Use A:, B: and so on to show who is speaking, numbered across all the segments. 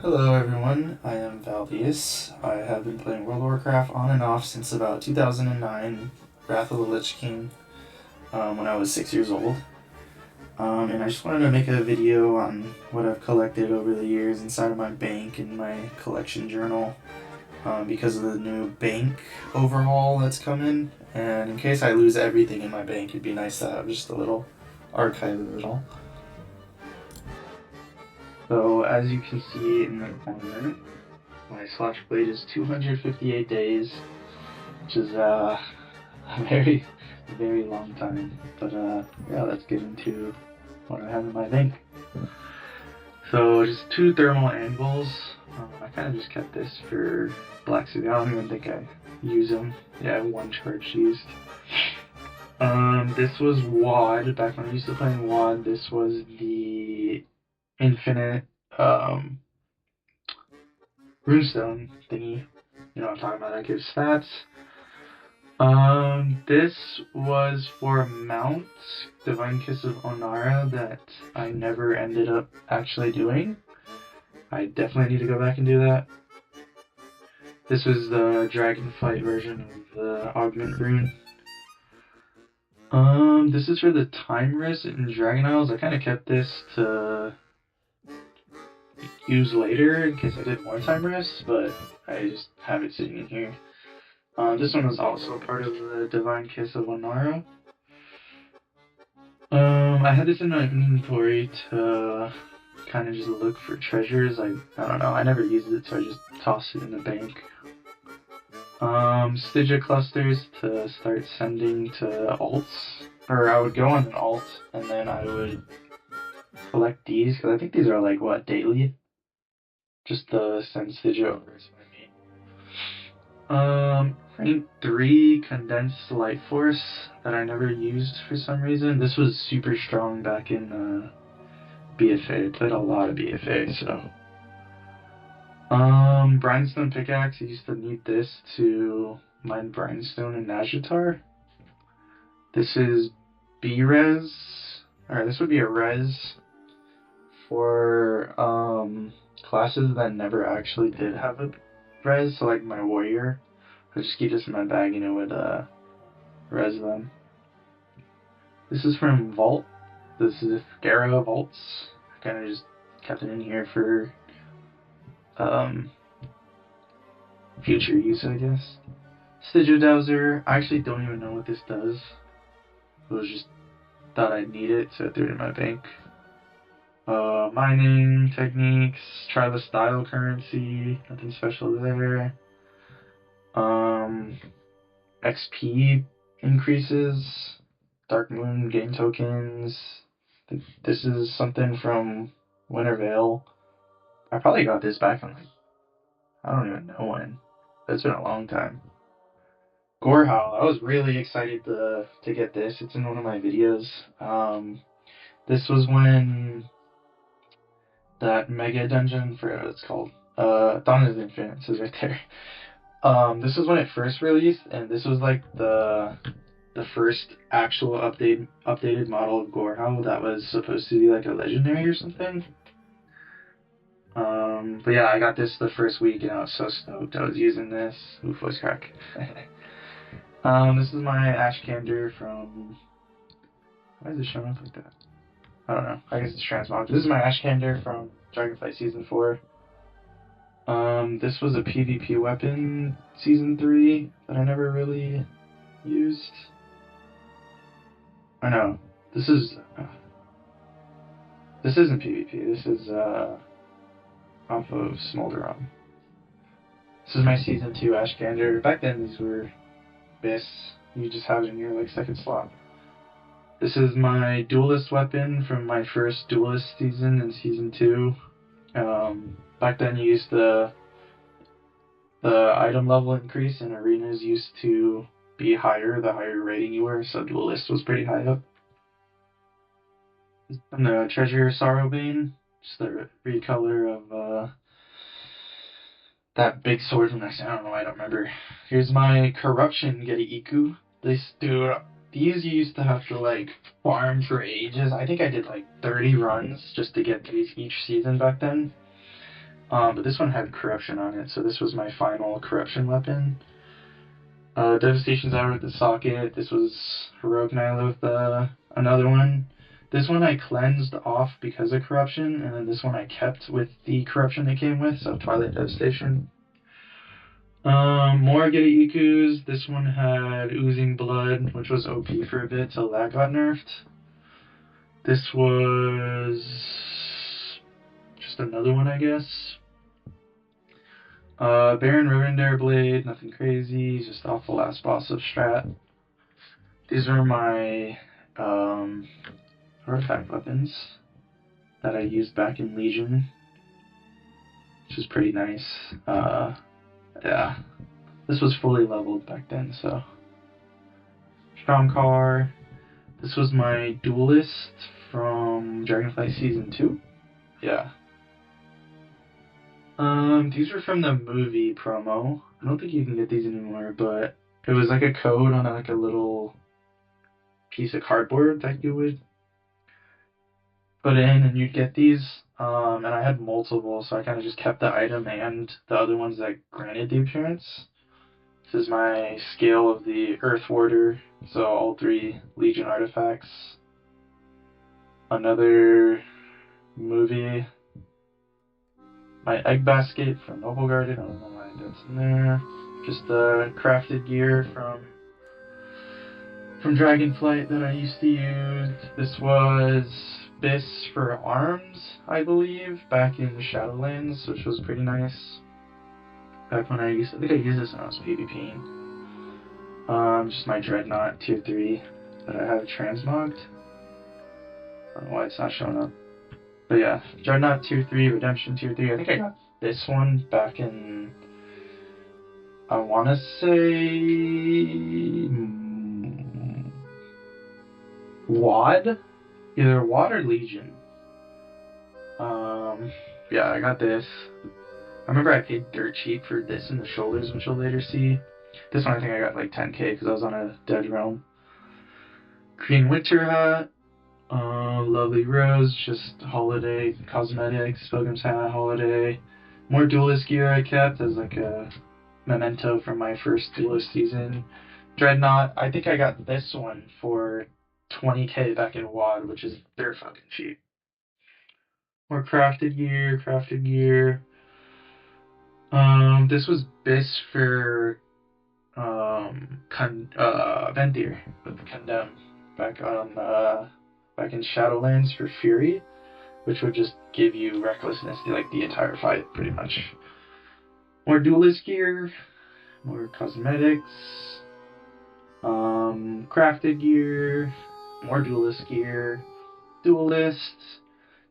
A: Hello everyone, I am Valvius. I have been playing World of Warcraft on and off since about 2009, Wrath of the Lich King, when I was 6 years old. And I just wanted to make a video on what I've collected over the years inside of my bank and my collection journal, because of the new bank overhaul that's coming. And in case I lose everything in my bank, it'd be nice to have just a little archive of it all. So as you can see in the corner, my Slash Blade is 258 days, which is a very, very long time. But yeah, let's get into what I have in my bank. So just 2 thermal anvils. I kind of just kept this for blacksmith. I don't even think I use them. Yeah, 1 charge used. This was WoD. Back when I used to play WoD, this was the infinite runestone thingy. You know what I'm talking about, that gives stats. This was for Mount Divine Kiss of Onara that I never ended up actually doing. I definitely need to go back and do that. This was the Dragonflight version of the Augment Rune. This is for the Time Wrist in Dragon Isles. I kind of kept this to use later in case I did more Time Wrists, but I just have it sitting in here. This one was also part of the Divine Kiss of Onara. I had this in my inventory to kind of just look for treasures. I don't know, I never used it, so I just tossed it in the bank. Stygia clusters to start sending to alts. Or I would go on an alt, and then I would collect these, because I think these are like, what, daily? Just to send Stygia over is what I mean. Rank 3 Condensed Light Force that I never used for some reason. This was super strong back in BFA. I played a lot of BFA, so. Brinestone Pickaxe. I used to need this to mine Brinestone and Nazjatar. This is B-Res. Alright, this would be a res for classes that never actually did have a res, so like my warrior. I just keep this in my bag and it would res them. This is from Vault. This is Gara Vaults. I kind of just kept it in here for future use, I guess. Stygia Dowser. I actually don't even know what this does. It was just thought I'd need it, so I threw it in my bank. Mining techniques. Try the style currency. Nothing special there. XP increases. Dark Moon game tokens. This is something from Winter Veil. I probably got this back in like, I don't even know when. It's been a long time. Gorehowl. I was really excited to get this. It's in one of my videos. This was when that mega dungeon, for what it's called. Dawn of the Infinite, it says right there. This was when it first released, and this was like the first actual updated model of Gorehowl that was supposed to be like a legendary or something. But yeah, I got this the first week and I was so stoked. I was using this. Ooh, voice crack. This is my Ashkander from... Why is it showing up like that? I don't know. I guess it's transmog. This is my Ashkander from Dragonflight Season 4. This was a PvP weapon Season 3 that I never really used. I know. This is... this isn't PvP. This is, off of Smolderon. This is my Season 2 Ashkander. Back then, these were BIS. You just have it in your, like, second slot. This is my Duelist weapon from my first Duelist season in Season 2. Back then, you used the item level increase in arenas used to be higher the higher rating you were, so Duelist was pretty high up. And the Treasure Sorrowbane, just the recolor of that big sword from next. I don't know, I don't remember. Here's my Corruption Getty Iku. These you used to have to like farm for ages. I think I did like 30 runs just to get these each season back then. But this one had corruption on it, so this was my final corruption weapon. Devastation's out with the socket. This was Heroic Nyla with another one. This one I cleansed off because of corruption, and then this one I kept with the corruption it came with, so Twilight Devastation. More Ikus. This one had Oozing Blood, which was OP for a bit till that got nerfed. This was just another one, I guess. Baron Rivendare Blade, nothing crazy, just off the last boss of Strat. These are my artifact weapons that I used back in Legion, which is pretty nice. Yeah, this was fully leveled back then, so. Stromcar. This was my duelist from Dragonflight Season 2. Yeah. These were from the movie promo. I don't think you can get these anymore, but it was like a code on like a little piece of cardboard that you would put in and you'd get these. And I had multiple, so I kind of just kept the item and the other ones that granted the appearance. This is my scale of the Earth Warder, so all 3 Legion artifacts. Another movie. My egg basket from Noble Garden. I don't know why that's in there. Just the crafted gear from Dragonflight that I used to use. This was Biss for arms, I believe, back in Shadowlands, which was pretty nice. Back when I think I used this when I was PvPing. Just my Dreadnought Tier 3 that I have transmogged. I don't know why it's not showing up. But yeah, Dreadnought Tier 3, Redemption Tier 3. I think I got this one back in, I want to say, WoD? Either WoD or Legion. Yeah, I got this. I remember I paid dirt cheap for this and the shoulders, which you'll later see. This one I think I got like 10k because I was on a Dead Realm. Green Winter Hat. Lovely Rose, just holiday cosmetics, Pilgrim's Hat holiday. More duelist gear I kept as like a memento from my first duelist season. Dreadnought, I think I got this one for 20k back in WoD, which is dirt fucking cheap. More crafted gear. This was Biss for Vendir with Condemn back in Shadowlands for Fury, which would just give you recklessness to like the entire fight, pretty much. More duelist gear, more cosmetics, crafted gear, more duelist gear, duelists.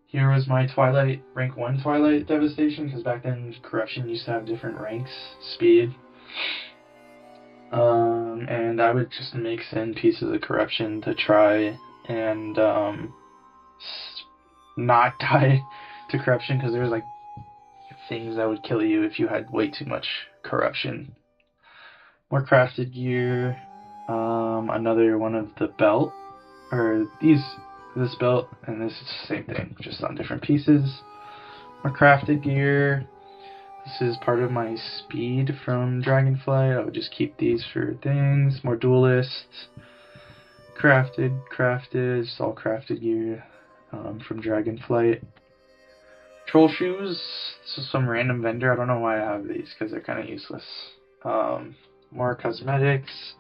A: Here was my Twilight, rank 1 Twilight Devastation, because back then Corruption used to have different ranks, speed. And I would just mix in pieces of Corruption to try and not die to Corruption, because there was like things that would kill you if you had way too much Corruption. More crafted gear. Another one of the belt, or this belt and this is the same thing, just on different pieces. More crafted gear. This is part of my speed from Dragonflight. I would just keep these for things. More duelists. Crafted, just all crafted gear from Dragonflight. Troll shoes. This is some random vendor. I don't know why I have these because they're kind of useless. More cosmetics.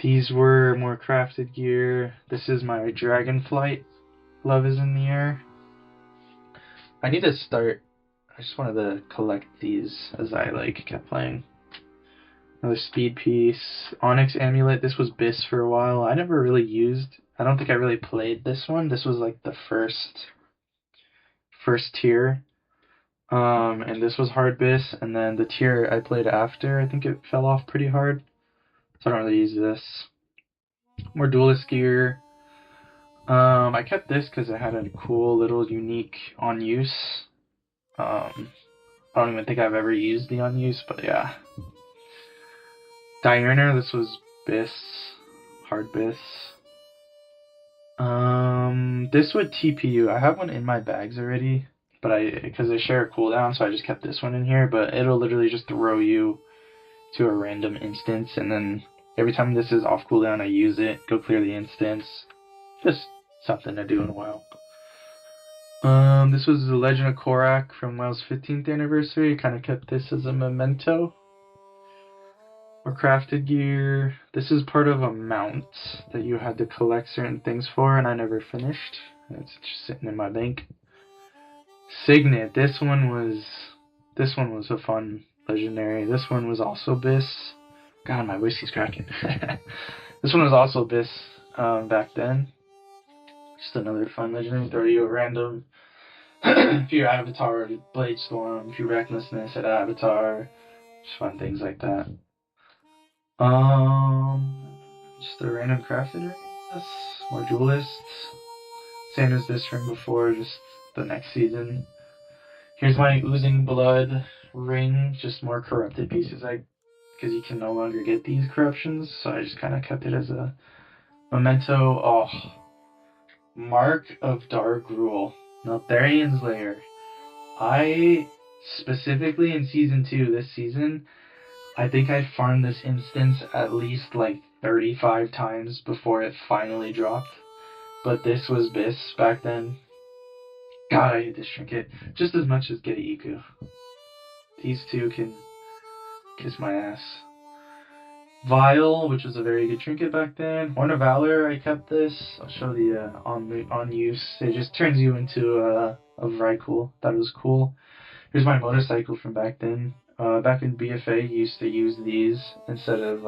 A: These were more crafted gear. This is my Dragonflight. Love is in the air. I need to start. I just wanted to collect these as I kept playing. Another speed piece. Onyx Amulet. This was Biss for a while. I never really used. I don't think I really played this one. This was like the first tier. And this was hard Biss, and then the tier I played after, I think it fell off pretty hard. So I don't really use this. More duelist gear. I kept this because it had a cool little unique on use. I don't even think I've ever used the on use, but yeah. Diurner, this was Biss. Hard Biss. This would TPU. I have one in my bags already. but because they share a cooldown, so I just kept this one in here. But it'll literally just throw you to a random instance, and then every time this is off cooldown, I use it, go clear the instance. Just something to do in a while. This was the Legend of Korak from WoW's 15th anniversary. Kind of kept this as a memento. Or crafted gear. This is part of a mount that you had to collect certain things for, and I never finished. It's just sitting in my bank. Signet. This one was a fun legendary. This one was also Biss. God, my whiskey's cracking. This one was also Biss back then. Just another fun legendary. Throw you a random. If your avatar Blade Storm, if your recklessness at avatar, just fun things like that. Just a random crafted ring, more duelists. Same as this ring before, just the next season. Here's my oozing blood ring, just more corrupted pieces, because you can no longer get these corruptions, so I just kind of kept it as a memento. Oh, Mark of Dargrul, Neltharian's Lair. I specifically in season 2 this season, I think I farmed this instance at least like 35 times before it finally dropped. But this was Biss back then. God, I hate this trinket just as much as Getty Iku. These two can kiss my ass. Vial, which was a very good trinket back then. Horn of Valor, I kept this. I'll show the on use. It just turns you into a Vrykul. That was cool. Here's my motorcycle from back then. Back in BFA, you used to use these instead of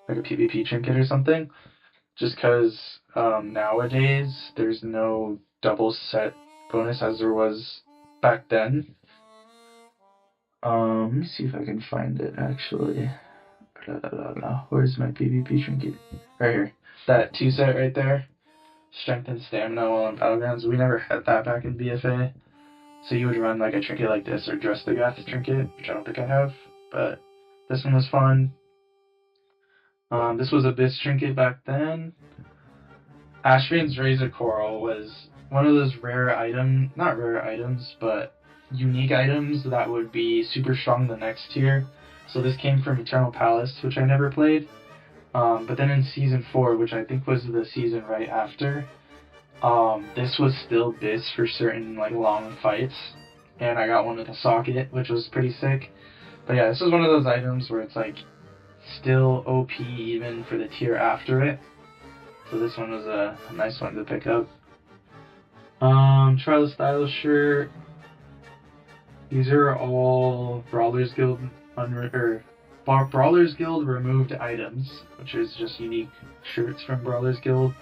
A: like a PvP trinket or something. Just because nowadays there's no double set bonus as there was back then. Let me see if I can find it actually. Where's my PvP trinket? Right here. That 2 set right there. Strength and stamina while on Battlegrounds. We never had that back in BFA. So you would run like a trinket like this or Dress the Gath trinket, which I don't think I have. But this one was fun. This was a Biss trinket back then. Ashvane's Razor Coral was one of those not rare items, but unique items that would be super strong the next tier. So this came from Eternal Palace, which I never played. But then in Season 4, which I think was the season right after, this was still Biss for certain like long fights. And I got one with a socket, which was pretty sick. But yeah, this is one of those items where it's like still OP even for the tier after it. So this one was a nice one to pick up. Trial of Style shirt. These are all Brawlers Guild Brawlers Guild removed items, which is just unique shirts from Brawlers Guild.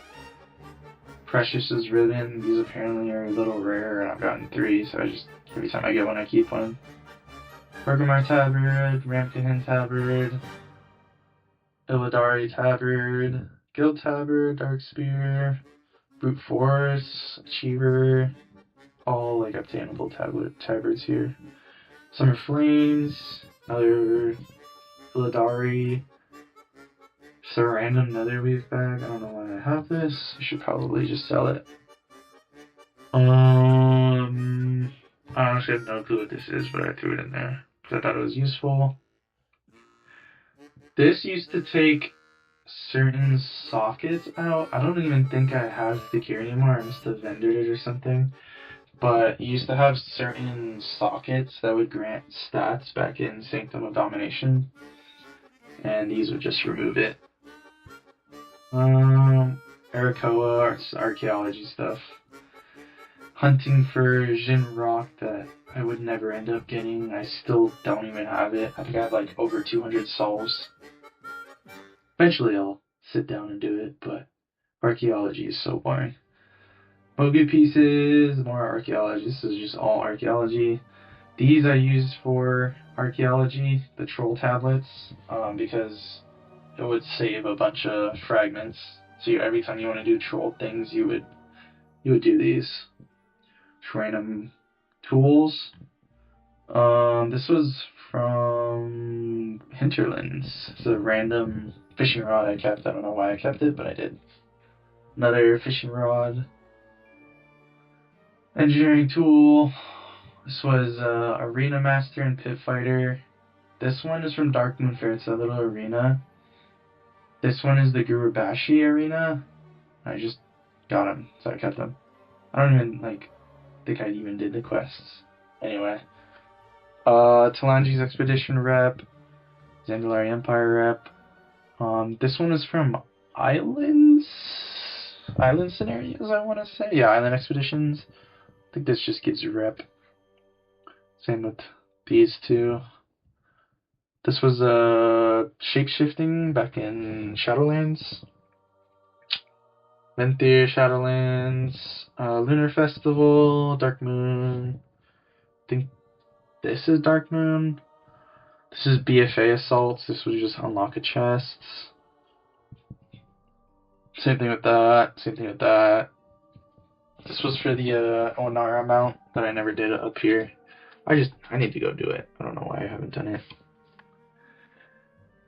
A: Precious's Ribbon. These apparently are a little rare, and I've gotten 3, so I just every time I get one, I keep one. Bergamar Tabard, Ramkahan Tabard, Illidari Tabard, Guild Tabard, Dark Spear, Brute Force, Achiever, all like obtainable tabards here. Summer Flames, another Illidari, just a random Netherweave bag. I don't know why I have this. I should probably just sell it. I honestly have no clue what this is, but I threw it in there because I thought it was useful. This used to take certain sockets out. I don't even think I have the gear anymore. I must have vendored it or something. But you used to have certain sockets that would grant stats back in Sanctum of Domination. And these would just remove it. Arakoa, archaeology stuff. Hunting for Jin Rock that I would never end up getting. I still don't even have it. I think I have like over 200 souls. Eventually I'll sit down and do it, but archaeology is so boring. Mogu pieces, more archaeology. This is just all archaeology. These I used for archaeology, the troll tablets, because it would save a bunch of fragments. So every time you want to do troll things, you would do these. Random tools. This was from Hinterlands. It's a random fishing rod I kept. I don't know why I kept it, but I did. Another fishing rod. Engineering tool. This was Arena Master and Pit Fighter. This one is from Dark Moon Fair. It's a little arena. This one is the Gurubashi arena. I just got them, so I kept them. I don't even think I even did the quests. Anyway, Talanji's Expedition rep, Zandalari Empire rep. This one is from Island Scenarios, I want to say. Yeah, Island Expeditions. I think this just gives you rep. Same with these two. This was shape-shifting back in Shadowlands. Venthyr, Shadowlands, Lunar Festival, Dark Moon. I think this is Dark Moon. This is BFA Assaults. This was just unlock a chest. Same thing with that. Same thing with that. This was for the Onara mount that I never did up here. I need to go do it. I don't know why I haven't done it.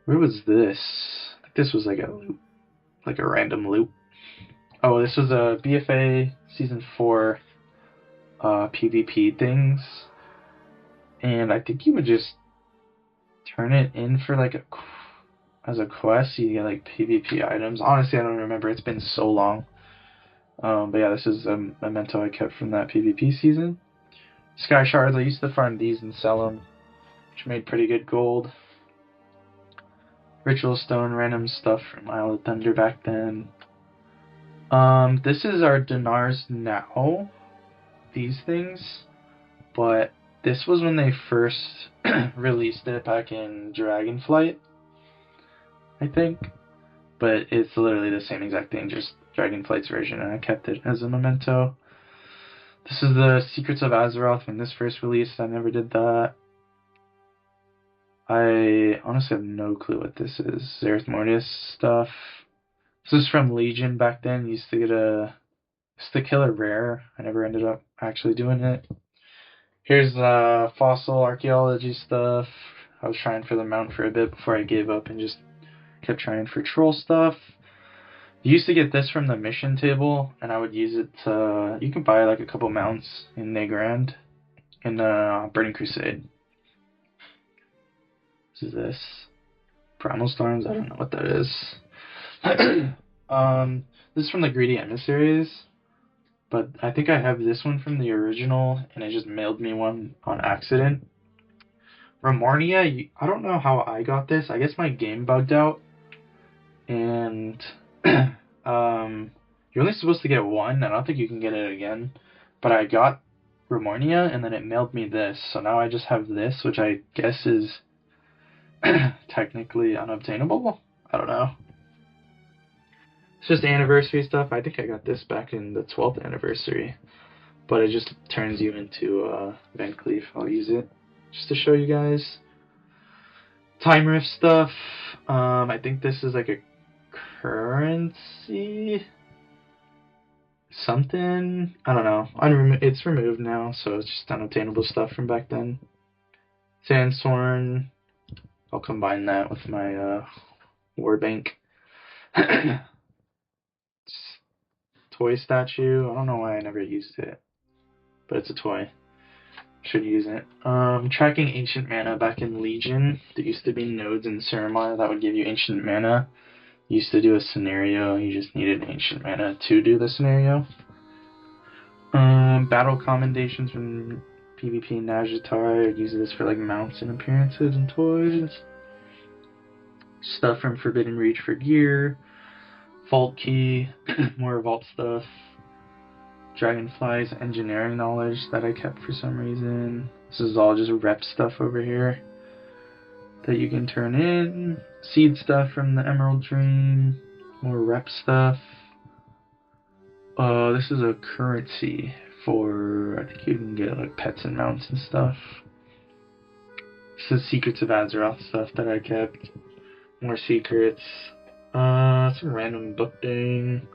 A: Where was this? I think this was like a loop. Like a random loop. Oh, this was a BFA Season 4 PvP things. And I think you would just turn it in for like as a quest. You get like PvP items. Honestly, I don't remember. It's been so long. But yeah, this is a memento I kept from that PvP season. Sky Shards, I used to farm these and sell them, which made pretty good gold. Ritual Stone, random stuff from Isle of Thunder back then. This is our dinars now. These things. But this was when they first released it back in Dragonflight, I think. But it's literally the same exact thing, just Dragonflight's version, and I kept it as a memento. This is the Secrets of Azeroth when this first released. I never did that. I honestly have no clue what this is. Zereth Mortis stuff. This is from Legion back then. Used to kill a rare. I never ended up actually doing it. Here's fossil archaeology stuff. I was trying for the mount for a bit before I gave up and just kept trying for troll stuff. You used to get this from the mission table, and I would use it to... You can buy like a couple mounts in Nagrand in Burning Crusade. This is this. Primal Storms? I don't know what that is. This is from the Greedy Emissaries, but I think I have this one from the original, and it just mailed me one on accident. Remornia, I don't know how I got this. I guess my game bugged out, and you're only supposed to get one. I don't think you can get it again. But I got Remornia, and then it mailed me this. So now I just have this, which I guess is technically unobtainable. I don't know. It's just anniversary stuff. I think I got this back in the 12th anniversary. But it just turns you into Van Cleef. I'll use it just to show you guys. Time Rift stuff. I think this is like a currency something. I don't know. It's removed now, so it's just unobtainable stuff from back then. Sandstorm. I'll combine that with my Warbank. Toy statue. I don't know why I never used it, but it's a toy. Should use it. Tracking ancient mana back in Legion. There used to be nodes in Suramar that would give you ancient mana. Used to do a scenario, you just needed ancient mana to do the scenario. Battle commendations from PvP and Nazjatar. I'd use this for like mounts and appearances and toys. Stuff from Forbidden Reach for gear. Vault Key, more vault stuff. Dragonfly's engineering knowledge that I kept for some reason. This is all just rep stuff over here that you can turn in. Seed stuff from the Emerald Dream. More rep stuff. This is a currency for... I think you can get like pets and mounts and stuff. This is Secrets of Azeroth stuff that I kept. More secrets. Some random book thing.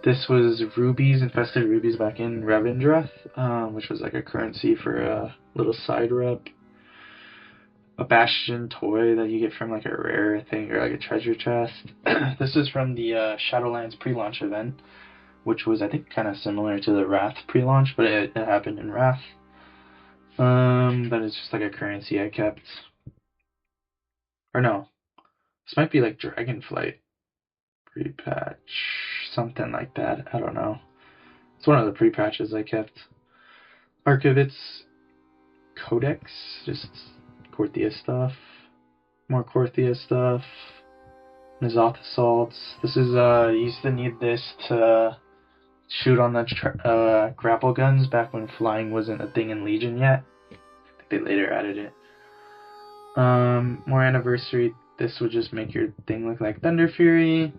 A: This was rubies, infested rubies back in Revendreth, which was like a currency for a little side rep. A Bastion toy that you get from like a rare thing or like a treasure chest. This is from the Shadowlands pre-launch event. which was, I think, kind of similar to the Wrath pre-launch, but it happened in Wrath. But it's just like a currency I kept. Or no, this might be like Dragonflight pre-patch, something like that. I don't know. It's one of the pre-patches I kept. Archivit's Codex, just Korthia stuff. More Korthia stuff. N'Zoth Assaults. This is, you used to need this to shoot on the grapple guns back when flying wasn't a thing in Legion yet. I think they later added it. More Anniversary. This would just make your thing look like Thunder Fury.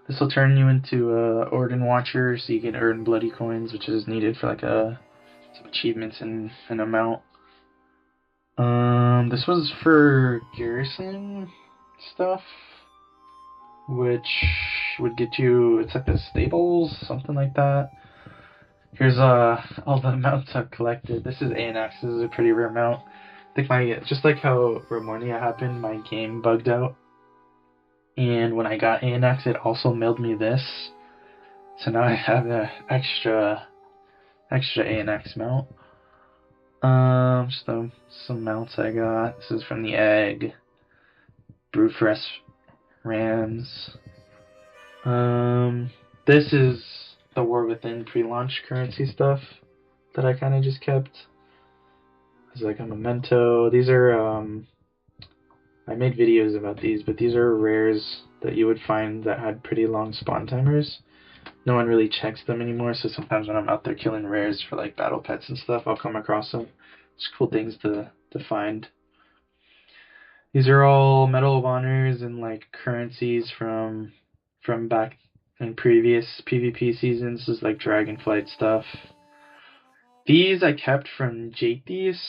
A: This will turn you into a Orden Watcher, so you can earn bloody coins, which is needed for like some achievements and an amount. This was for garrison stuff, which would get you, it's like the stables, something like that. Here's all the mounts I've collected. This is Anax. This is a pretty rare mount. I think just like how Ramonia happened, my game bugged out. And when I got Anax, it also mailed me this. So now I have an extra Anax mount. Just some mounts I got. This is from the Egg. Brewfresh Rams. This is the War Within pre-launch currency stuff that I kind of just kept. It's like a memento. These are, I made videos about these, but these are rares that you would find that had pretty long spawn timers. No one really checks them anymore, so sometimes when I'm out there killing rares for like battle pets and stuff, I'll come across them. It's cool things to find. These are all Medal of Honors and like currencies from back in previous PvP seasons. This is like Dragonflight stuff. These I kept from Jathius,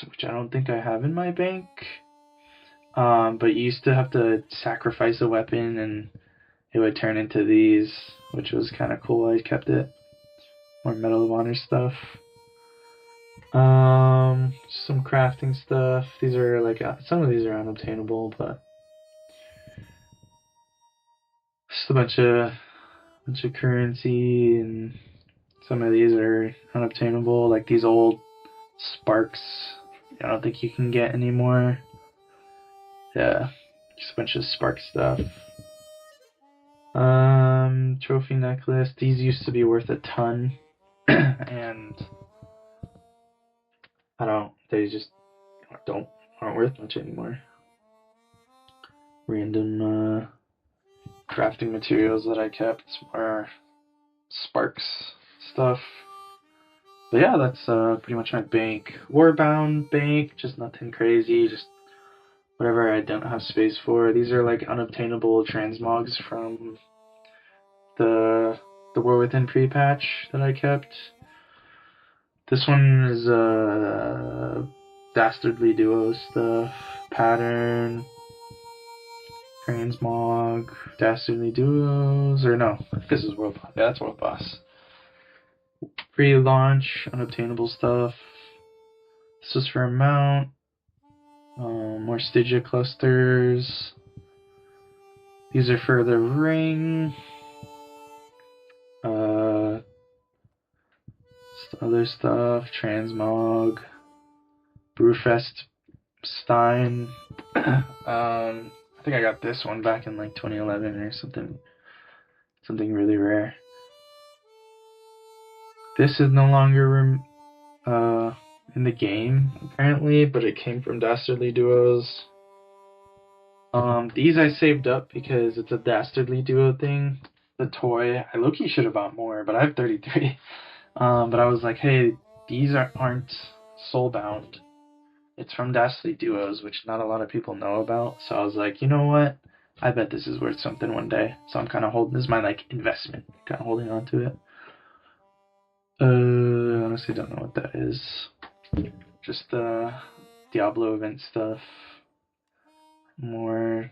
A: which I don't think I have in my bank. But you used to have to sacrifice a weapon and it would turn into these, which was kind of cool. I kept it. More Medal of Honor stuff. Some crafting stuff. These are like, some of these are unobtainable, but just a bunch of currency, and some of these are unobtainable, like these old sparks. I don't think you can get anymore. Yeah, just a bunch of spark stuff. Trophy necklace. These used to be worth a ton, and they just aren't worth much anymore. Random crafting materials that I kept are sparks stuff. But yeah, that's pretty much my bank. Warbound bank, just nothing crazy, just whatever I don't have space for. These are like unobtainable transmogs from the War Within pre-patch that I kept. This one is Dastardly Duo stuff, pattern, transmog, Dastardly Duos, or no, this is World Boss. Yeah, that's World Boss. Pre-launch, unobtainable stuff. This is for a mount. More Stygia clusters. These are for the ring. Other stuff. Transmog. Brewfest Stein. I think I got this one back in like 2011 or something. Something really rare. This is no longer in the game, apparently, but it came from Dastardly Duos. These I saved up because it's a Dastardly Duo thing. The toy, I low-key should have bought more, but I have 33. But I was like, hey, these aren't soulbound. It's from Dastardly Duos, which not a lot of people know about. So I was like, you know what? I bet this is worth something one day. So I'm kind of holding, this is my like investment, kind of holding on to it. Honestly don't know what that is. Just the Diablo event stuff. More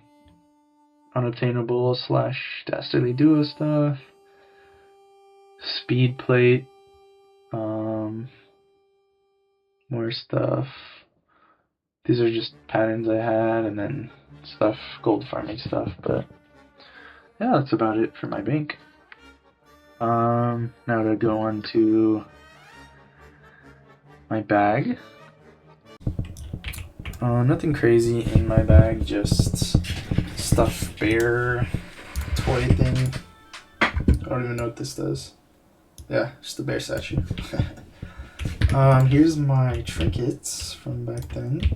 A: unobtainable / Dastardly Duo stuff. Speed plate. More stuff. These are just patterns I had, and then stuff, gold farming stuff, but yeah, that's about it for my bank. Now to go on to my bag. Nothing crazy in my bag, just stuffed bear toy thing. I don't even know what this does. Yeah, just a bear statue. Here's my trinkets from back then.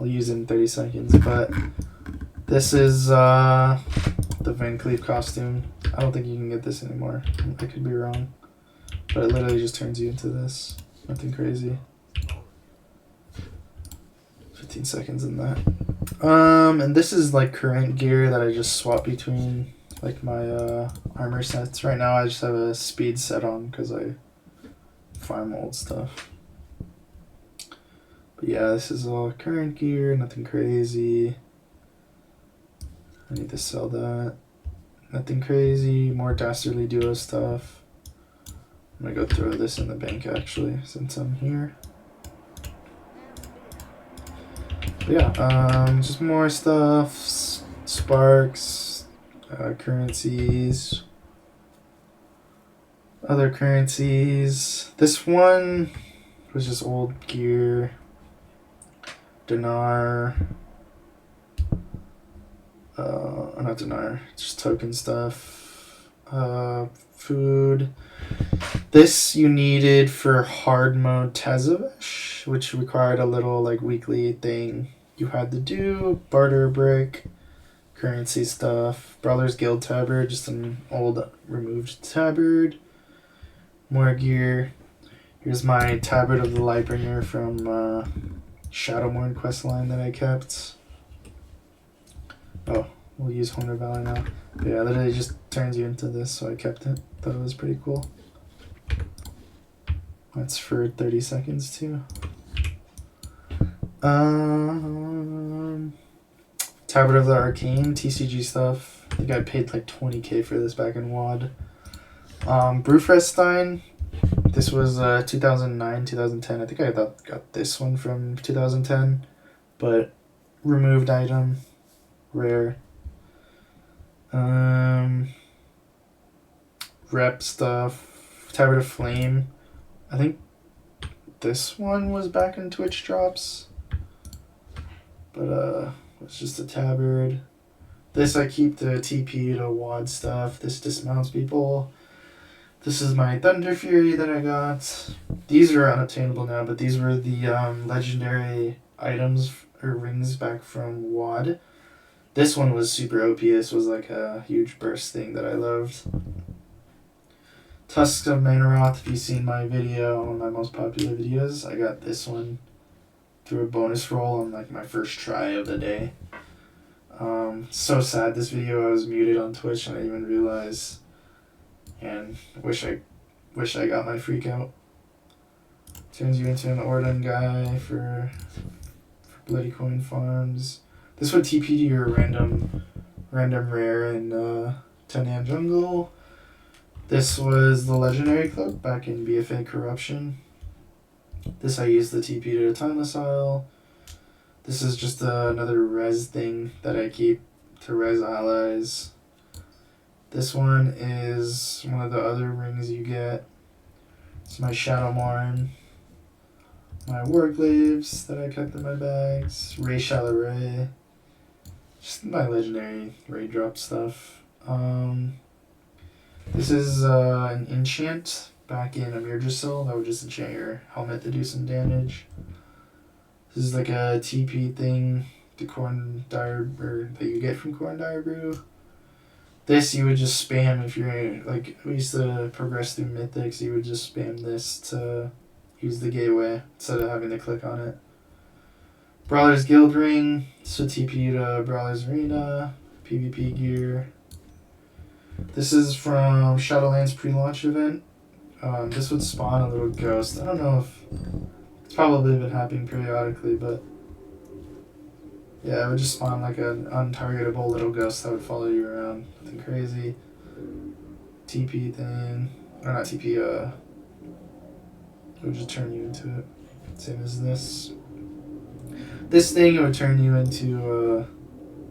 A: I'll use it in 30 seconds, but this is the Van Cleef costume. I don't think you can get this anymore. I could be wrong. But it literally just turns you into this. Nothing crazy. 15 seconds in that. And this is like current gear that I just swap between like my armor sets. Right now I just have a speed set on because I farm old stuff. But yeah, this is all current gear, nothing crazy. I need to sell that. Nothing crazy, more Dastardly Duo stuff. I'm gonna go throw this in the bank actually, since I'm here. But yeah, just more stuff, sparks, currencies, other currencies. This one was just old gear, dinar, not dinar, just token stuff, food. This you needed for hard mode Tezavish, which required a little like weekly thing you had to do. Barter brick, currency stuff, Brawler's Guild tabard, just an old removed tabard. More gear. Here's my tabard of the Lightbringer from Shadowmourne questline that I kept. Oh, we'll use Horn of Valor now. But yeah, literally just turns you into this, so I kept it. Thought it was pretty cool. That's for 30 seconds too. Tabard of the Arcane, TCG stuff. I think I paid like 20k for this back in WoD. Brewfreststein. This was 2009, 2010. I think I got this one from 2010, but removed item, rare. Rep stuff, Tabard of Flame. I think this one was back in Twitch drops, but it's just a tabard. This I keep the TP to WoD stuff. This dismounts people. This is my Thunder Fury that I got. These are unobtainable now, but these were the legendary items or rings back from WoD. This one was super OP. This was like a huge burst thing that I loved. Tusks of Manaroth, if you've seen my video, one of my most popular videos, I got this one through a bonus roll on like my first try of the day. So sad this video I was muted on Twitch and I didn't even realize. And wish I got my freak out. Turns you into an Orden guy for bloody coin farms. This would TP to your random rare in Tenyan Jungle. This was the legendary cloak back in BFA Corruption. This I used the TP to a Timeless Isle. This is just another res thing that I keep to res allies. This one is one of the other rings you get. It's my Shadowmourne. My Warclaves that I kept in my bags. Ray Chalaray. Just my legendary Ray drop stuff. This is an enchant back in Amirdrasil that would just enchant your helmet to do some damage. This is like a TP thing to that you get from Corn Dire Brew. This you would just spam if you're like, we used to progress through mythics, you would just spam this to use the gateway instead of having to click on it. Brawler's Guild Ring, so TP to Brawler's Arena, PvP gear. This is from Shadowlands pre-launch event. This would spawn a little ghost. I don't know if it's probably been happening periodically, but yeah, it would just spawn like an untargetable little ghost that would follow you around. Nothing crazy. TP thing. Or not TP, it would just turn you into it. Same as this. This thing, it would turn you into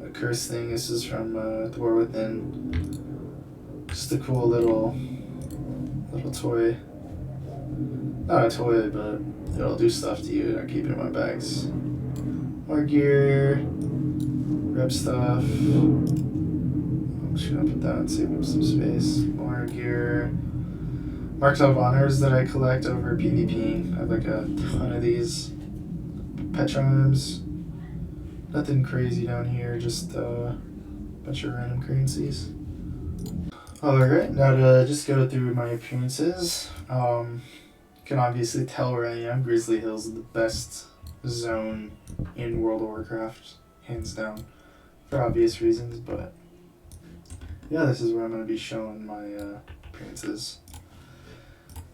A: a curse thing. This is from The War Within. Just a cool little little toy. Not a toy, but it'll do stuff to you. I keep it in my bags. More gear, rep stuff. I'm just gonna put that and save up some space. More gear. Marks of honors that I collect over PvP. I have like a ton of these. Pet charms. Nothing crazy down here, just a bunch of random currencies. Alright, now to just go through my appearances. You can obviously tell where I am. Grizzly Hills is the best zone in World of Warcraft, hands down, for obvious reasons, but yeah, this is where I'm going to be showing my appearances.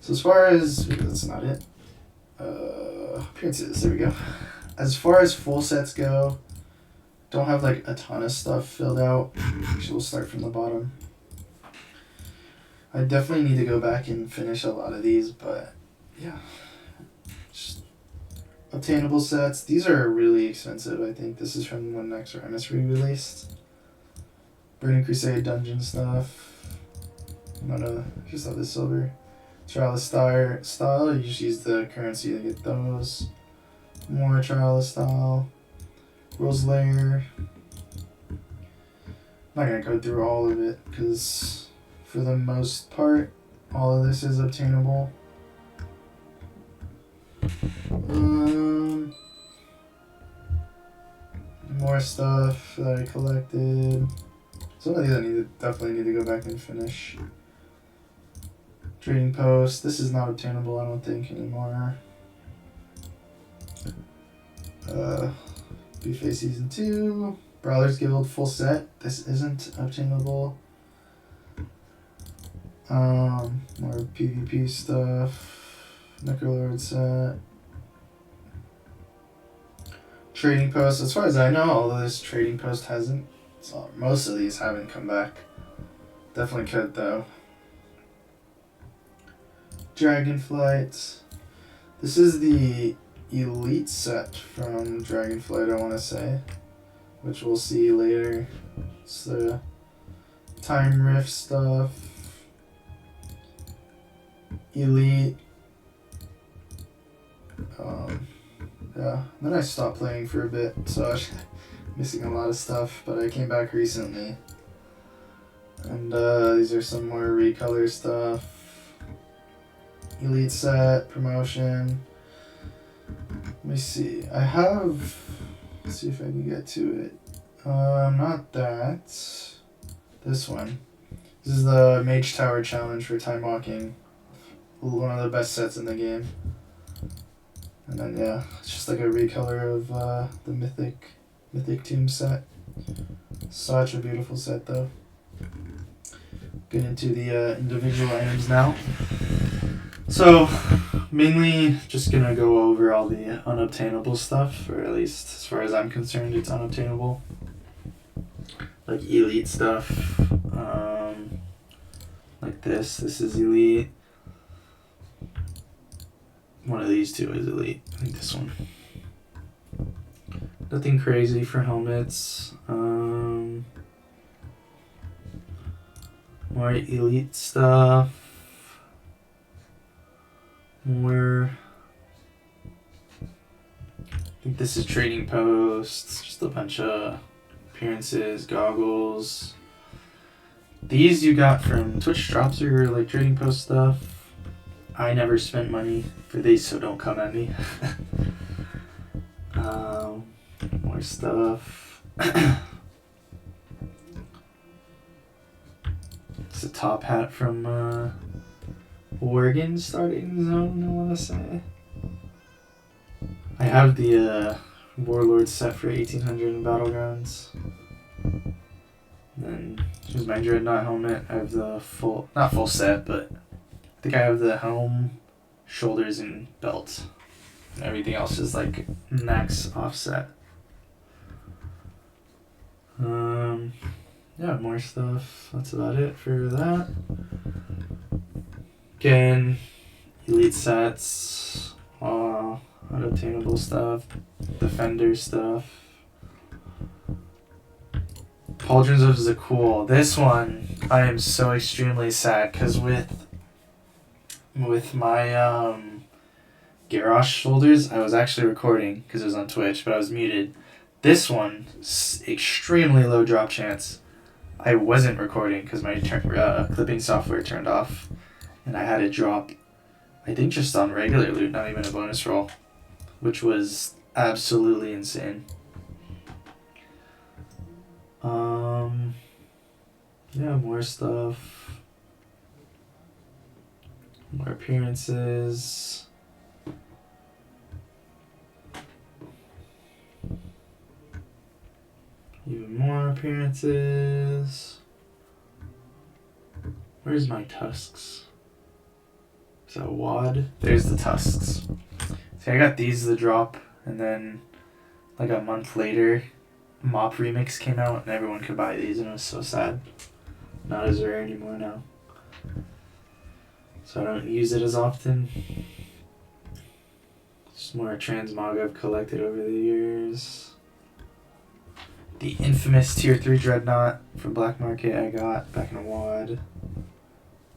A: So as far as, that's not it, appearances, there we go. As far as full sets go, don't have like a ton of stuff filled out. Actually, we'll start from the bottom. I definitely need to go back and finish a lot of these, but yeah. Just obtainable sets. These are really expensive, I think. This is from when Extra-MS re-released. Burning Crusade dungeon stuff. I'm gonna just have this silver. Trial of style, you just use the currency to get those. More Trial of Style. Rose Layer. I'm not gonna go through all of it because for the most part, all of this is obtainable. More stuff that I collected. Some of these I definitely need to go back and finish. Trading Post. This is not obtainable, I don't think, anymore. Buffet Season 2. Brawlers Guild full set. This isn't obtainable. More PvP stuff. Necrolord set. Trading Post. As far as I know, all of this Trading Post hasn't. So most of these haven't come back. Definitely could though. Dragonflight. This is the elite set from Dragonflight, I want to say, which we'll see later. It's the Time Rift stuff. Elite. Yeah. Then I stopped playing for a bit, so I was missing a lot of stuff, but I came back recently. And these are some more recolor stuff. Elite set, promotion. Let me see. I have. Let's see if I can get to it. Not that. This one. This is the Mage Tower Challenge for Time Walking. One of the best sets in the game. And then yeah, it's just like a recolor of the Mythic Tomb set. Such a beautiful set though. Get into the individual items now. So, mainly just gonna go over all the unobtainable stuff, or at least as far as I'm concerned, it's unobtainable. Like elite stuff, like this is elite. One of these two is elite, I think this one. Nothing crazy for helmets. More elite stuff. More. I think this is Trading Posts. Just a bunch of appearances, goggles. These you got from Twitch drops or like Trading Post stuff. I never spent money for these, so don't come at me. More stuff. It's a top hat from Oregon starting zone, I want to say. I have the Warlord set for 1800 in Battlegrounds. And then here's my Dreadnought helmet. I have the full, not full set, but I think I have the helm, shoulders, and belt. And everything else is like max offset. Yeah, more stuff. That's about it for that. Again, elite sets, unobtainable stuff, defender stuff. Pauldrons of Zakul. This one, I am so extremely sad because with with my Garrosh shoulders, I was actually recording because it was on Twitch, but I was muted. This one, extremely low drop chance. I wasn't recording because my clipping software turned off, and I had it drop, I think just on regular loot, not even a bonus roll, which was absolutely insane. Yeah, more stuff. More appearances. Even more appearances. Where's my tusks? Is that a wad? There's the tusks. See, I got these to drop, and then like a month later, Mop Remix came out, and everyone could buy these, and it was so sad. Not as rare anymore now. So I don't use it as often. Just more transmog I've collected over the years. The infamous Tier 3 Dreadnought from Black Market I got back in a wad.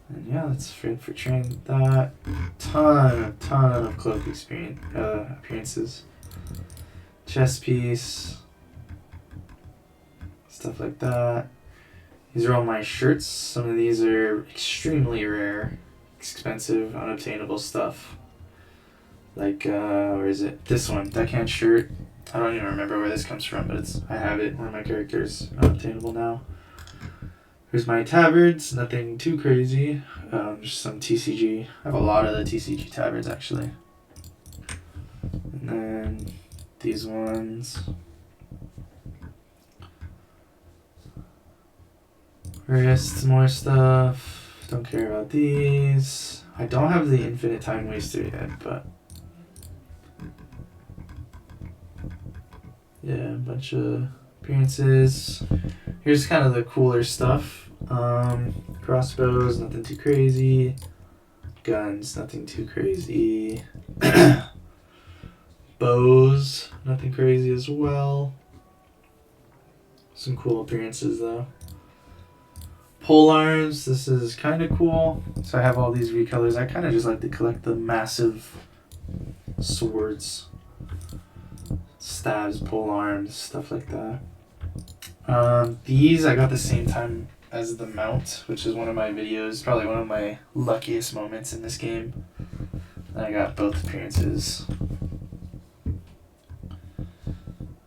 A: And yeah, that's it for train that. Ton of cloak appearances. Chest piece. Stuff like that. These are all my shirts. Some of these are extremely rare, expensive, unobtainable stuff. Like, where is it? This one, Deckhand shirt. I don't even remember where this comes from, but I have it. One of my characters, unobtainable now. Here's my tabards. Nothing too crazy. Just some TCG. I have a lot of the TCG tabards, actually. And then these ones. Wrists, more stuff. Don't care about these. I don't have the infinite time waster yet, but yeah, a bunch of appearances. Here's kind of the cooler stuff. Crossbows, nothing too crazy. Guns, nothing too crazy. Bows, nothing crazy as well. Some cool appearances though. Pole arms, this is kind of cool. So I have all these recolors. I kind of just like to collect the massive swords, stabs, pole arms, stuff like that. These I got the same time as the mount, which is one of my videos, probably one of my luckiest moments in this game. And I got both appearances.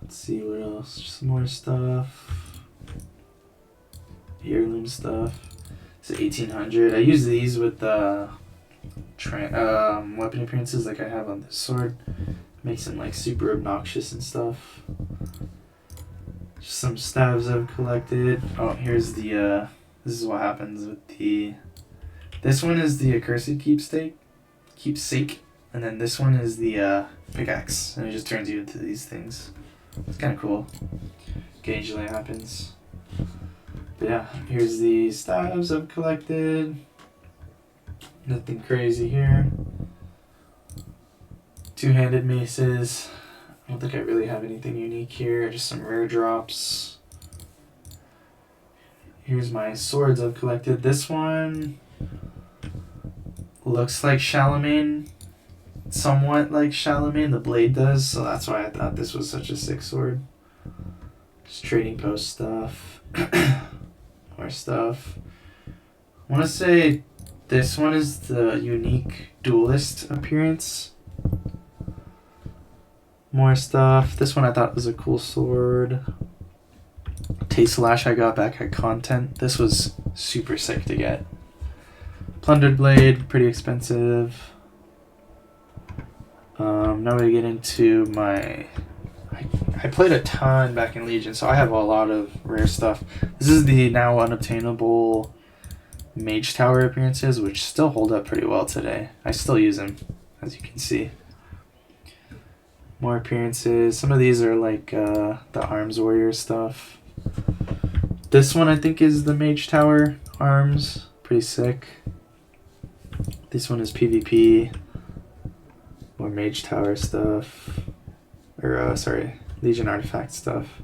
A: Let's see what else. Just more stuff. Heirloom stuff. It's 1800. I use these with the weapon appearances like I have on this sword. Makes them like super obnoxious and stuff. Just some stabs I've collected. Oh, here's the this is what happens with the, this one is the accursed keepsake, and then this one is the pickaxe, and it just turns you into these things. It's kind of cool. Occasionally happens. But yeah, here's the stabs I've collected. Nothing crazy here. Two-handed maces. I don't think I really have anything unique here. Just some rare drops. Here's my swords I've collected. This one looks like Charlemagne. Somewhat like Charlemagne, the blade does. So that's why I thought this was such a sick sword. Just trading post stuff. More stuff. I want to say this one is the unique duelist appearance. More stuff. This one I thought was a cool sword. Taste Lash I got back at content. This was super sick to get. Plundered Blade, pretty expensive. Now we get into my... I played a ton back in Legion, so I have a lot of rare stuff. This is the now unobtainable Mage Tower appearances, which still hold up pretty well today. I still use them, as you can see. More appearances. Some of these are like the Arms Warrior stuff. This one I think is the Mage Tower arms. Pretty sick. This one is PvP. More Mage Tower stuff. Or, sorry, Legion Artifact stuff.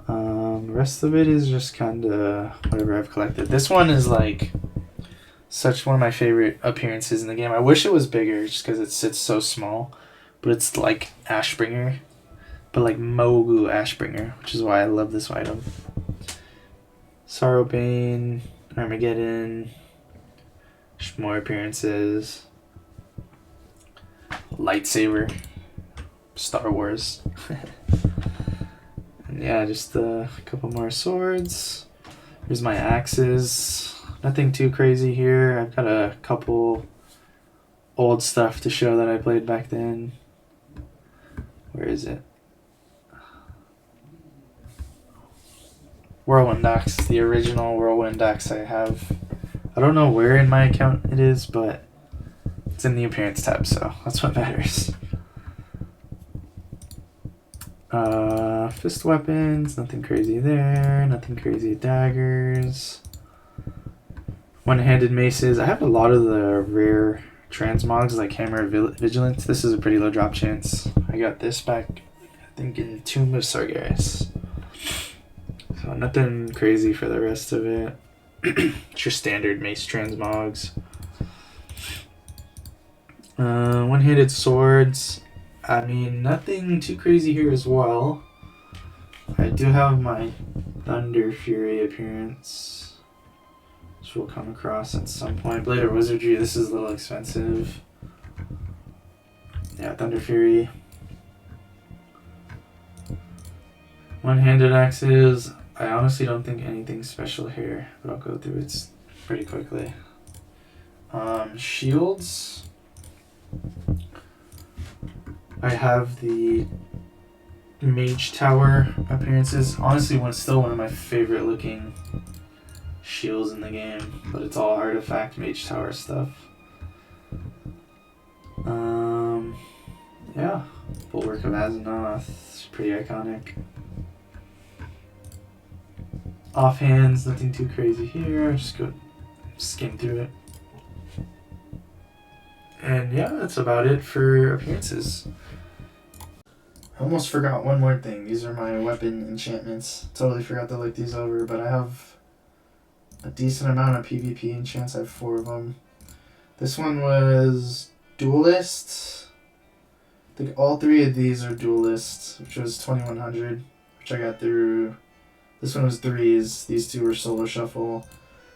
A: The rest of it is just kind of whatever I've collected. This one is like Such one of my favorite appearances in the game. I wish it was bigger just because it sits so small. But it's like Ashbringer. But like Mogu Ashbringer, which is why I love this item. Sorrowbane, Armageddon, just more appearances. Lightsaber, Star Wars. And yeah, just a couple more swords. Here's my axes. Nothing too crazy here. I've got a couple old stuff to show that I played back then. Where is it? Whirlwind Axe, the original Whirlwind Axe I have. I don't know where in my account it is, but it's in the appearance tab, so that's what matters. Fist weapons, nothing crazy there, nothing crazy daggers. One-handed maces. I have a lot of the rare transmogs like Hammer of Vigilance. This is a pretty low drop chance. I got this back, I think, in Tomb of Sargeras. So nothing crazy for the rest of it. It's your standard mace transmogs. One-handed swords. I mean, nothing too crazy here as well. I do have my Thunder Fury appearance, which we'll come across at some point. Blade of Wizardry, this is a little expensive. Yeah, Thunder Fury. One-handed axes. I honestly don't think anything special here, but I'll go through it pretty quickly. Shields. I have the Mage Tower appearances. Honestly, still one of my favorite looking shields in the game, but it's all artifact Mage Tower stuff. Yeah, Bulwark of Azeroth. It's pretty iconic. Offhands, nothing too crazy here. Just go skim through it. And yeah, that's about it for appearances. I almost forgot one more thing. These are my weapon enchantments. Totally forgot to look these over, but I have a decent amount of PvP enchants. I have 4 of them. This one was Duelist. I think all 3 of these are Duelists, which was 2100, which I got through. This one was 3s. These 2 were Solo Shuffle.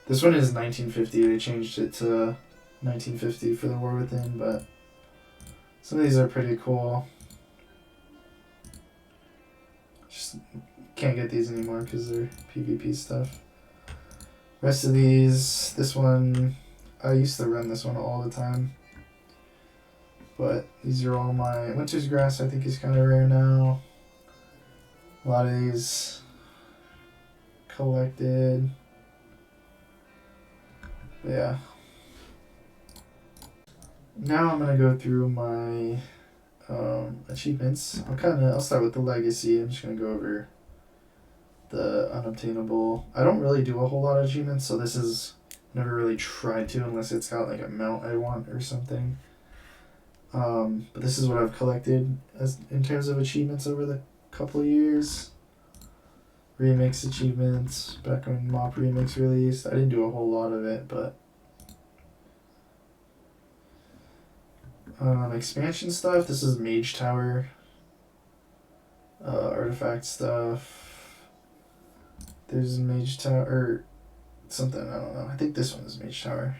A: This one is 1950. They changed it to 1950 for the War Within, but some of these are pretty cool. Just can't get these anymore because they're PvP stuff. Rest of these, this one, I used to run this one all the time. But these are all my Winter's Grass. I think is kind of rare now. A lot of these collected. But yeah. Now I'm gonna go through my achievements. I'll start with the legacy. I'm just gonna go over the unobtainable. I don't really do a whole lot of achievements, so this is never really tried to unless it's got like a mount I want or something. But this is what I've collected as in terms of achievements over the couple of years. Remix achievements, back when Mop Remix released. I didn't do a whole lot of it, but expansion stuff. This is Mage Tower. Artifact stuff. There's Mage Tower, or something, I don't know. I think this one is Mage Tower.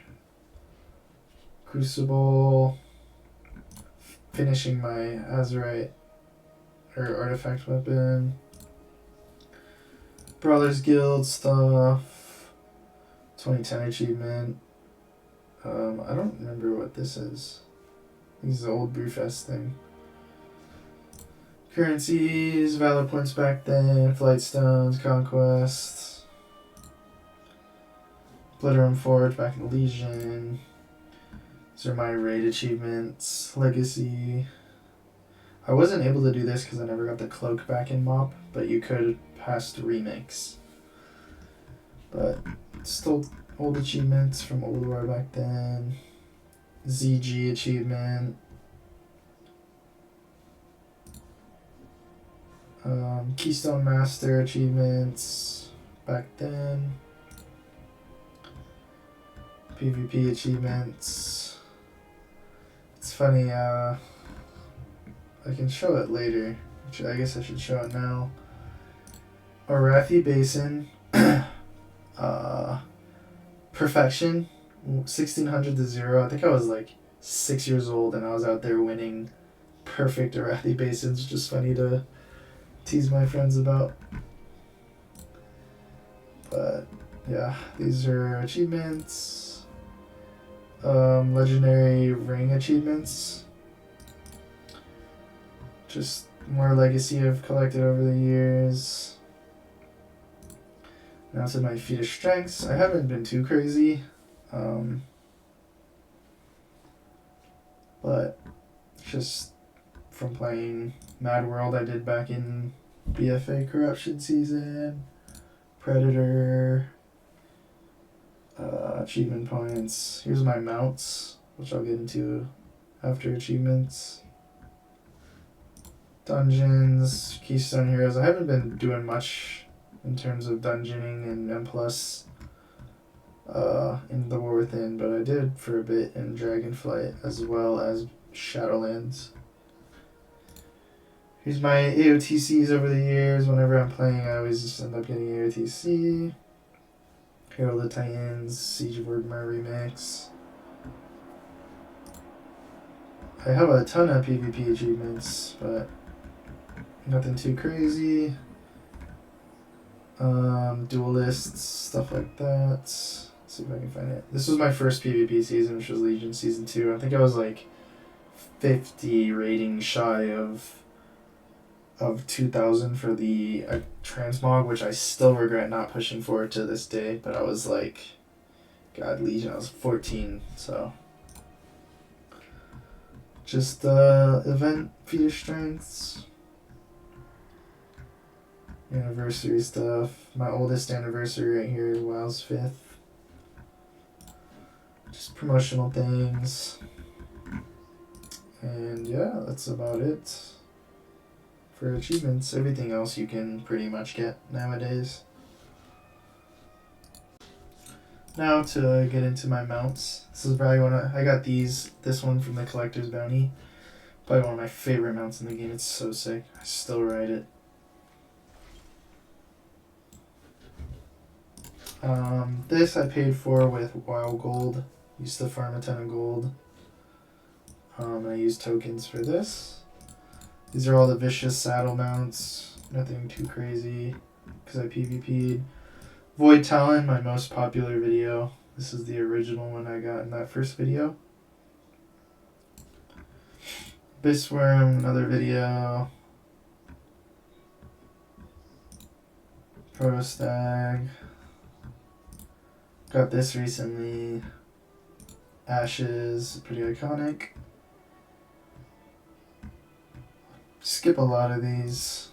A: Crucible. Finishing my Azerite, or Artifact Weapon. Brawlers Guild stuff. 2010 achievement. I don't remember what this is. This is the old Brewfest thing. Currencies, Valor Points back then, Flight Stones, Conquest. Bloodroom Forge back in the Legion. These are my raid achievements. Legacy. I wasn't able to do this because I never got the cloak back in Mop, but you could past Remix. But still old achievements from Old War back then. ZG achievement. Keystone Master achievements back then.
B: PvP achievements. It's funny, I can show it later. I guess I should show it now. Arathi Basin. Perfection. 1600 to 0. I think I was like 6 years old and I was out there winning perfect Arathi Basins. Just funny to tease my friends about. But yeah, these are achievements. Legendary ring achievements. Just more legacy I've collected over the years. Now to my feat of strengths. I haven't been too crazy. But just from playing Mad World I did back in BFA Corruption season. Predator. Achievement points. Here's my mounts, which I'll get into after achievements. Dungeons, Keystone Heroes. I haven't been doing much in terms of dungeoning and M+, in the War Within, but I did for a bit in Dragonflight as well as Shadowlands. Here's my AOTCs over the years. Whenever I'm playing, I always just end up getting AOTC. Herald of Titans, Siege of Orgrimmar Remix. I have a ton of PvP achievements, but nothing too crazy. Duelists, stuff like that. Let's see if I can find it. This was my first PvP season, which was Legion Season 2. I think I was like 50 ratings shy of 2,000 for the transmog, which I still regret not pushing forward to this day. But I was like, God, Legion, I was 14, so. Just event feat of strengths. Anniversary stuff. My oldest anniversary right here, WoW's 5th. Just promotional things. And yeah, that's about it for achievements. Everything else you can pretty much get nowadays. Now to get into my mounts. This is probably I got this one from the Collector's Bounty. Probably one of my favorite mounts in the game. It's so sick. I still ride it. This I paid for with WoW Gold. Used to farm a ton of gold. I used tokens for this. These are all the Vicious Saddle mounts. Nothing too crazy because I PvP'd. Void Talon, my most popular video. This is the original one I got in that first video. Abyssworm, another video. Protostag. Got this recently. Ashes, pretty iconic. Skip a lot of these.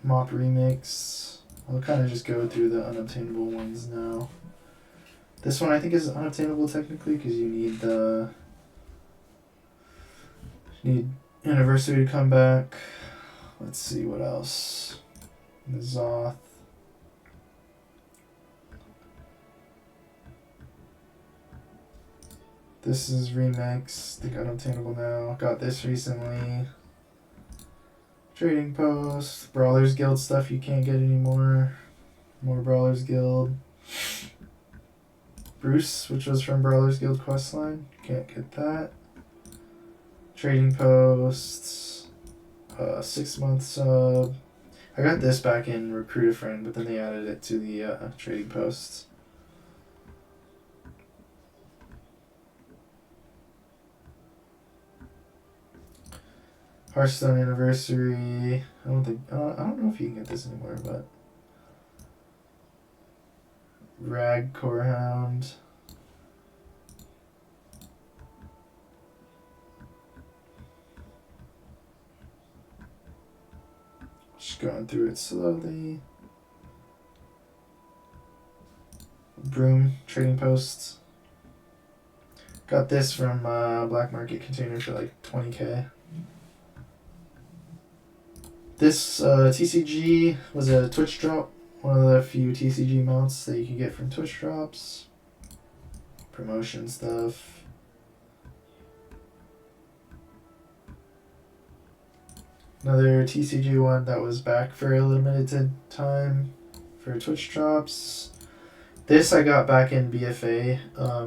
B: Mop Remix. I'll kind of just go through the unobtainable ones now. This one I think is unobtainable technically because you need Anniversary to come back. Let's see what else. The Zoth. This is Remix. I think unobtainable now. Got this recently. Trading Post. Brawlers Guild stuff you can't get anymore. More Brawlers Guild. Bruce, which was from Brawlers Guild questline. Can't get that. Trading Posts. 6 month sub. I got this back in Recruit a Friend, but then they added it to the Trading Posts. Hearthstone Anniversary. I don't know if you can get this anymore, but Rag Corehound. Just going through it slowly. Broom Trading Posts. Got this from Black Market Container for like 20k. This TCG was a Twitch drop. One of the few TCG mounts that you can get from Twitch drops. promotion stuff. Another TCG one that was back for a limited time for Twitch drops. This I got back in BFA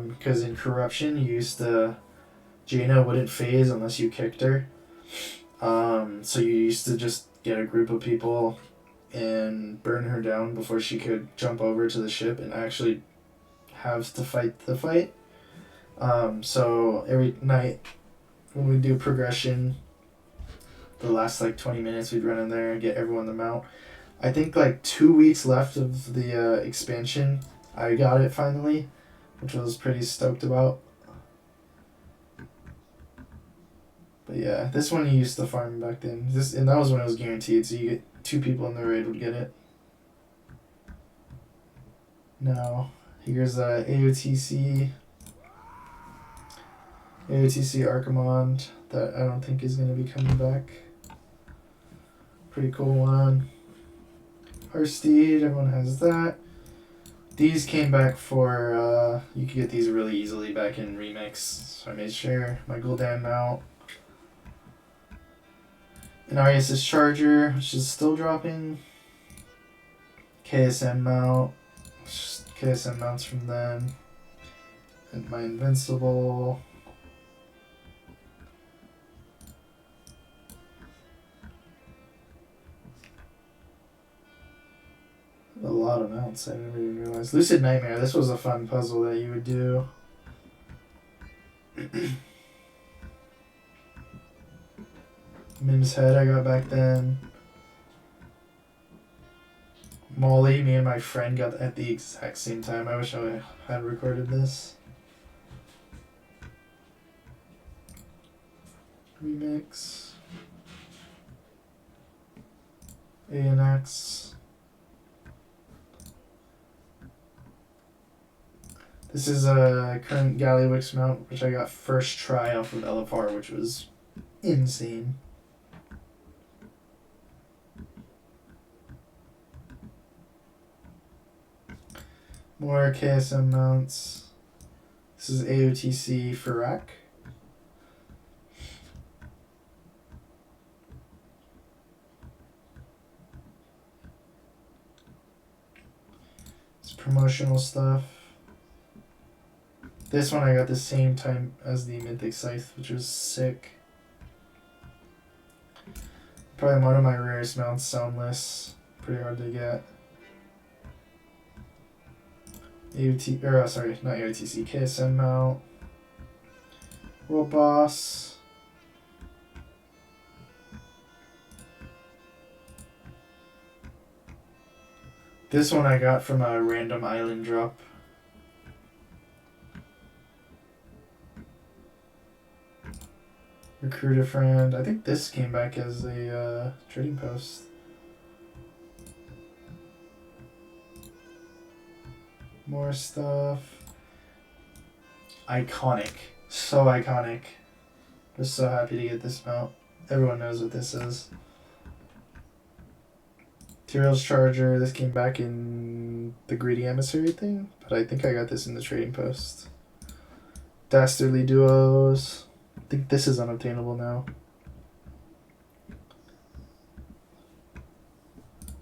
B: because in Corruption you used to... Jaina wouldn't phase unless you kicked her. So you used to just get a group of people and burn her down before she could jump over to the ship and actually have to fight the fight. So every night when we do progression, the last like 20 minutes we'd run in there and get everyone to mount. I think like 2 weeks left of the expansion, I got it finally, which I was pretty stoked about. But yeah, this one you used to farm back then. And that was when it was guaranteed, so you get 2 people in the raid would get it. Now, here's AOTC Archimond that I don't think is going to be coming back. Pretty cool one. Heartsteed, everyone has that. These came back for, you could get these really easily back in Remix, so I made sure. My Gul'dan mount. An Arius' Charger, which is still dropping. KSM mount. KSM mounts from then. And my Invincible. A lot of mounts, I never even realized. Lucid Nightmare, this was a fun puzzle that you would do. Mim's Head I got back then. Molly, me and my friend got at the exact same time. I wish I had recorded this. Remix. ANX. This is a current Gallywix mount, which I got first try off of LFR, which was insane. More KSM mounts. This is AOTC Farak. It's promotional stuff. This one I got the same time as the Mythic Scythe, which was sick. Probably one of my rarest mounts, Soundless. Pretty hard to get. AOTC, KSM mount. World Boss. This one I got from a random island drop. Recruit a Friend. I think this came back as a trading post. More stuff. Iconic. So iconic. Just so happy to get this mount. Everyone knows what this is. Tyrell's Charger. This came back in the Greedy Emissary thing, but I think I got this in the trading post. Dastardly Duos. I think this is unobtainable now.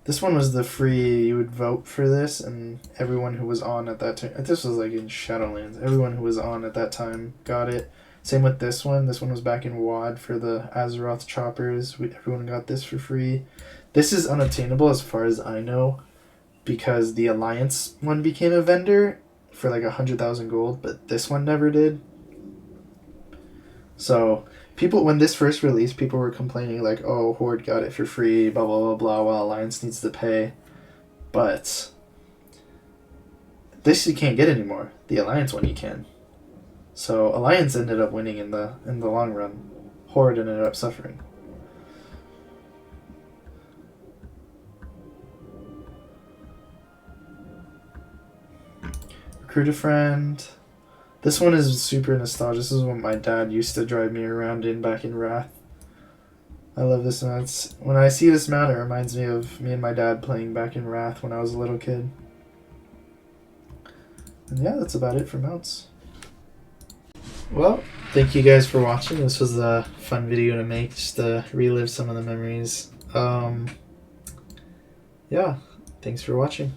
B: This one was the free, you would vote for this, and everyone who was on at that time, this was like in Shadowlands, everyone who was on at that time got it. Same with this one. This one was back in WoD for the Azeroth Choppers. Everyone got this for free. This is unobtainable as far as I know, because the Alliance one became a vendor for like 100,000 gold, but this one never did. So people, when this first released, people were complaining like, oh, Horde got it for free, blah, blah, blah, blah, while Alliance needs to pay. But this you can't get anymore. The Alliance one you can. So Alliance ended up winning in the long run. Horde ended up suffering. Recruit a Friend. This one is super nostalgic. This is what my dad used to drive me around in back in Wrath. I love this mount. When I see this mount, it reminds me of me and my dad playing back in Wrath when I was a little kid. And yeah, that's about it for mounts. Well, thank you guys for watching. This was a fun video to make, just to relive some of the memories. Yeah, thanks for watching.